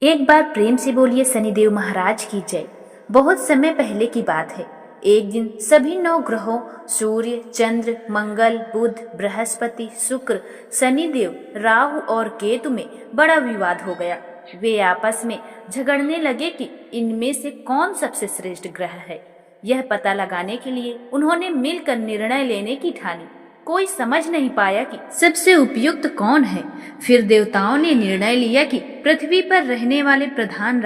एक बार प्रेम से बोलिए शनिदेव महाराज की जय। बहुत समय पहले की बात है। एक दिन सभी 9 ग्रहों सूर्य, चंद्र, मंगल, बुध, बृहस्पति, शुक्र, शनिदेव, राहु और केतु में बड़ा विवाद हो गया। वे आपस में झगड़ने लगे कि इनमें से कौन सबसे श्रेष्ठ ग्रह है। यह पता लगाने के लिए उन्होंने मिलकर निर्णय लेने की ठानी। कोई समझ नहीं पाया कि सबसे उपयुक्त कौन है। फिर देवताओं ने निर्णय लिया कि पृथ्वी पर रहने वाले प्रधान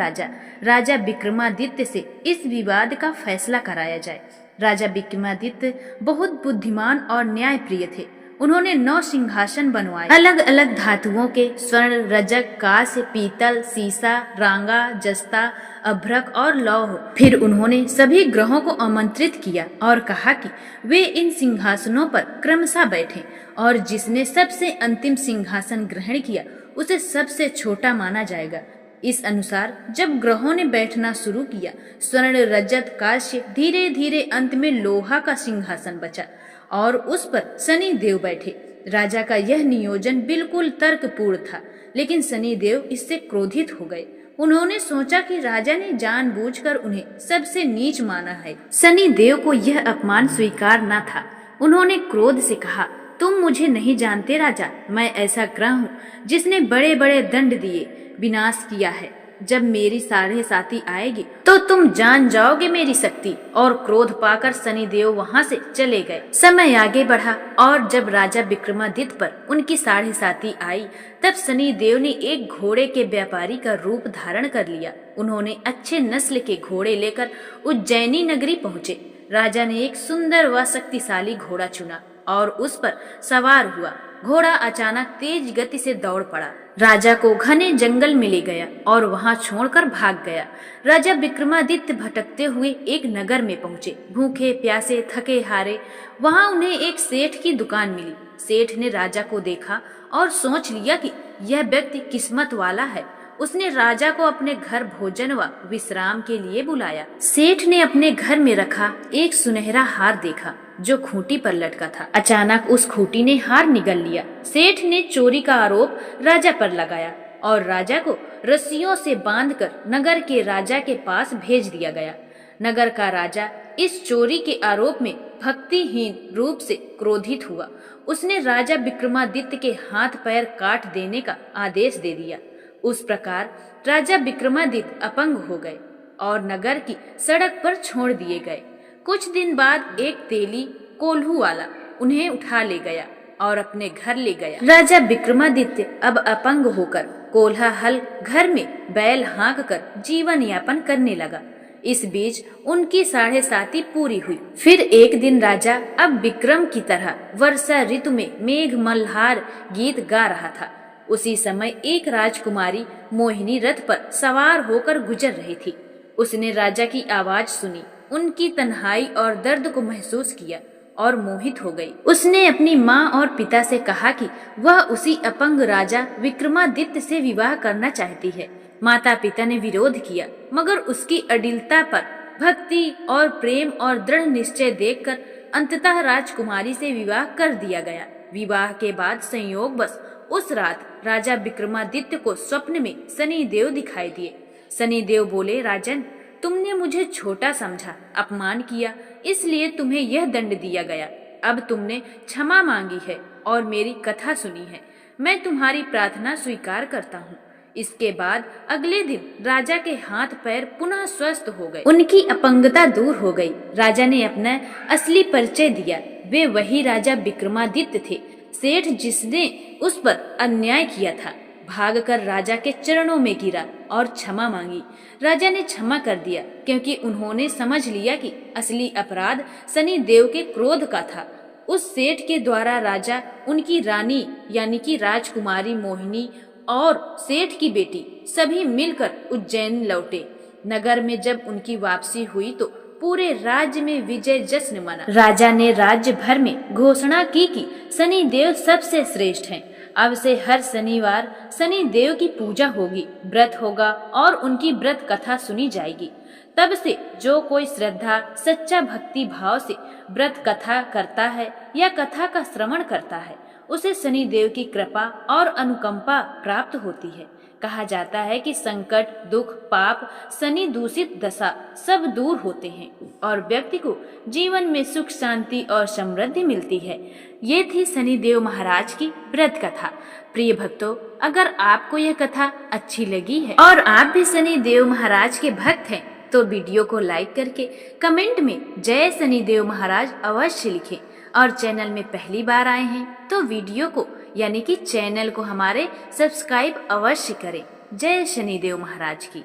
राजा विक्रमादित्य से इस विवाद का फैसला कराया जाए। राजा विक्रमादित्य बहुत बुद्धिमान और न्यायप्रिय थे। उन्होंने 9 सिंहासन बनवाए, अलग अलग धातुओं के, स्वर्ण, रजक, कांस्य, पीतल, सीसा, रांगा, जस्ता, अभ्रक और लौह। फिर उन्होंने सभी ग्रहों को आमंत्रित किया और कहा कि वे इन सिंहासनों पर क्रमशः बैठें और जिसने सबसे अंतिम सिंहासन ग्रहण किया उसे सबसे छोटा माना जाएगा। इस अनुसार जब ग्रहों ने बैठना शुरू किया, स्वर्ण, रजत, कांस्य, धीरे धीरे अंत में लोहा का सिंहासन बचा और उस पर शनि देव बैठे। राजा का यह नियोजन बिल्कुल तर्कपूर्ण था, लेकिन शनि देव इससे क्रोधित हो गए। उन्होंने सोचा कि राजा ने जानबूझकर उन्हें सबसे नीच माना है। शनि देव को यह अपमान स्वीकार न था। उन्होंने क्रोध से कहा, तुम मुझे नहीं जानते राजा, मैं ऐसा ग्रह हूँ जिसने बड़े बड़े दंड दिए, विनाश किया है। जब मेरी साढ़े साथी आएगी तो तुम जान जाओगे मेरी शक्ति। और क्रोध पाकर शनिदेव वहां से चले गए। समय आगे बढ़ा और जब राजा विक्रमादित्य पर उनकी साढ़े साथी आई, तब शनिदेव ने एक घोड़े के व्यापारी का रूप धारण कर लिया। उन्होंने अच्छे नस्ल के घोड़े लेकर उज्जैनी नगरी पहुँचे। राजा ने एक सुंदर व शक्तिशाली घोड़ा चुना और उस पर सवार हुआ। घोड़ा अचानक तेज गति से दौड़ पड़ा, राजा को घने जंगल में ले गया और वहां छोड़कर भाग गया। राजा विक्रमादित्य भटकते हुए एक नगर में पहुंचे। भूखे प्यासे थके हारे वहां उन्हें एक सेठ की दुकान मिली। सेठ ने राजा को देखा और सोच लिया कि यह व्यक्ति किस्मत वाला है। उसने राजा को अपने घर भोजन व विश्राम के लिए बुलाया। सेठ ने अपने घर में रखा एक सुनहरा हार देखा जो खूंटी पर लटका था। अचानक उस खूंटी ने हार निगल लिया। सेठ ने चोरी का आरोप राजा पर लगाया और राजा को रस्सियों से बांधकर नगर के राजा के पास भेज दिया गया। नगर का राजा इस चोरी के आरोप में भक्तिहीन रूप से क्रोधित हुआ। उसने राजा विक्रमादित्य के हाथ पैर काट देने का आदेश दे दिया। उस प्रकार राजा विक्रमादित्य अपंग हो गए और नगर की सड़क पर छोड़ दिए गए। कुछ दिन बाद एक तेली कोल्हू वाला उन्हें उठा ले गया और अपने घर ले गया। राजा विक्रमादित्य अब अपंग होकर कोल्हा हल घर में बैल हाँक कर जीवन यापन करने लगा। इस बीच उनकी साढ़े साती पूरी हुई। फिर एक दिन राजा अब विक्रम की तरह वर्षा ऋतु में मेघ मल्हार गीत गा रहा था। उसी समय एक राजकुमारी मोहिनी रथ पर सवार होकर गुजर रही थी। उसने राजा की आवाज सुनी, उनकी तन्हाई और दर्द को महसूस किया और मोहित हो गई। उसने अपनी माँ और पिता से कहा कि वह उसी अपंग राजा विक्रमादित्य से विवाह करना चाहती है। माता पिता ने विरोध किया, मगर उसकी अडिलता पर भक्ति और प्रेम और दृढ़ निश्चय देखकर अंततः राजकुमारी से विवाह कर दिया गया। विवाह के बाद संयोगवश उस रात राजा विक्रमादित्य को स्वप्न में शनिदेव दिखाई दिए। शनिदेव बोले, राजन, तुमने मुझे छोटा समझा, अपमान किया, इसलिए तुम्हें यह दंड दिया गया। अब तुमने क्षमा मांगी है और मेरी कथा सुनी है। मैं तुम्हारी प्रार्थना स्वीकार करता हूँ। इसके बाद अगले दिन राजा के हाथ पैर पुनः स्वस्थ हो गए। उनकी अपंगता दूर हो गई। राजा ने अपना असली परिचय दिया। वे वही राजा विक्रमादित्य थे, सेठ जिसने उस पर अन्याय किया था। भागकर राजा के चरणों में गिरा और क्षमा मांगी। राजा ने क्षमा कर दिया, क्योंकि उन्होंने समझ लिया कि असली अपराध शनि देव के क्रोध का था। उस सेठ के द्वारा राजा, उनकी रानी यानी कि राजकुमारी मोहिनी और सेठ की बेटी सभी मिलकर उज्जैन लौटे। नगर में जब उनकी वापसी हुई तो पूरे राज्य में विजय जश्न मना। राजा ने राज्य भर में घोषणा की कि शनि देव सबसे श्रेष्ठ हैं। अब से हर शनिवार शनि देव की पूजा होगी, व्रत होगा और उनकी व्रत कथा सुनी जाएगी। तब से जो कोई श्रद्धा सच्चा भक्ति भाव से व्रत कथा करता है या कथा का श्रवण करता है, उसे शनि देव की कृपा और अनुकंपा प्राप्त होती है। कहा जाता है कि संकट, दुख, पाप, शनि दूषित दशा सब दूर होते हैं और व्यक्ति को जीवन में सुख, शांति और समृद्धि मिलती है। ये थी शनिदेव महाराज की व्रत कथा। प्रिय भक्तों, अगर आपको यह कथा अच्छी लगी है और आप भी शनिदेव महाराज के भक्त हैं तो वीडियो को लाइक करके कमेंट में जय शनिदेव महाराज अवश्य लिखें। और चैनल में पहली बार आए हैं तो वीडियो को यानी कि चैनल को हमारे सब्सक्राइब अवश्य करें। जय शनिदेव महाराज की।